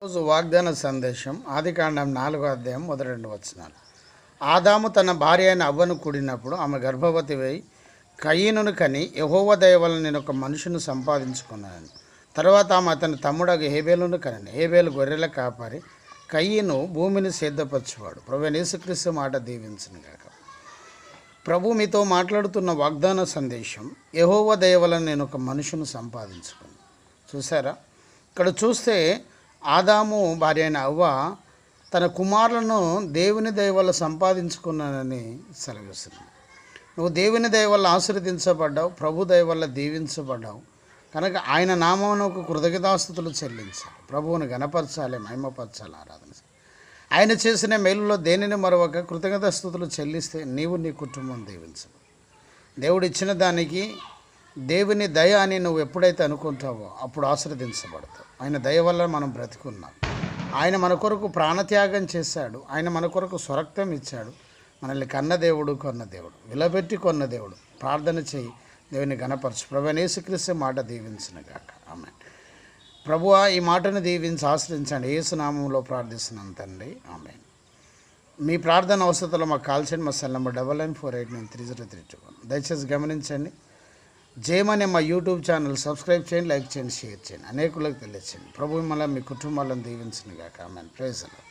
రోజు వాగ్దాన సందేశం ఆదికాండం 4వ అధ్యాయం మొదటి 2 వచనాలు. ఆదాము తన భార్య అయిన అవ్వను కూడినప్పుడు ఆమె గర్భవతి అయి కయీనును కని యెహోవా దయ వలన నేను ఒక మనుషుని సంపాదించుకున్నాను. తర్వాత ఆమె అతని తమ్ముడగు హేబేలును కనెను. హేబేలు గొర్రెల కాపరి, కయీను భూమిని సిద్ధపరచువాడు. ప్రభువైన యేసుక్రీస్తు మాట దీవించును గాక. ప్రభు మీతో మాట్లాడుతున్న వాగ్దాన సందేశం, యెహోవా దయ వలన నేను ఒక మనుషుని సంపాదించుకున్నాను. చూసారా, ఇక్కడ చూస్తే ఆదాము భార్య అయిన అవ్వ తన కుమారులను దేవుని దయ వల్ల సంపాదించుకున్నానని సెలవిస్తుంది. నువ్వు దేవుని దయ వల్ల ఆశీర్వదించబడ్డావు, ప్రభు దయ వల్ల దీవించబడ్డావు కనుక ఆయన నామమునకు కృతజ్ఞతాస్తుతులు చెల్లించాలి, ప్రభువుని గణపరచాలి, మహిమపరచాలి, ఆరాధన. ఆయన చేసిన మేలులో దేనిని మరొక కృతజ్ఞతాస్తుతులు చెల్లిస్తే నీవు నీ కుటుంబం దీవించవు. దేవుడు ఇచ్చిన దానికి దేవుని దయ అని నువ్వు ఎప్పుడైతే అనుకుంటావో అప్పుడు ఆశీర్వదించబడతావు. ఆయన దయ వల్ల మనం బ్రతికున్నాం. ఆయన మన కొరకు ప్రాణత్యాగం చేశాడు. ఆయన మన కొరకు స్వరక్తం ఇచ్చాడు. మనల్ని కన్న దేవుడు, కొన్న దేవుడు, విలబెట్టి కొన్న దేవుడు. ప్రార్థన చేయి, దేవుని గణపరచు. ప్రభువైన యేసుక్రీస్తు మాట దీవించును గాక. ఆమేన్. ప్రభువా, ఈ మాటను దీవించి ఆశ్రయించండి. యేసు నామములో ప్రార్థిస్తున్నాను తండ్రి, ఆమేన్. మీ ప్రార్థన అవసరతలో మాకు కాల్ చేయండి. మా సెల్ నెంబర్ 9948930321. దయచేసి గమనించండి. జయమనే మా యూట్యూబ్ ఛానల్ సబ్స్క్రైబ్ చేయండి, లైక్ చేయండి, షేర్ చేయండి, అనేకులకు తెలియచేయండి. ప్రభు మిమ్మల్ని మీ కుటుంబాలను దీవించును గాక. ఆమేన్. Praise the lord.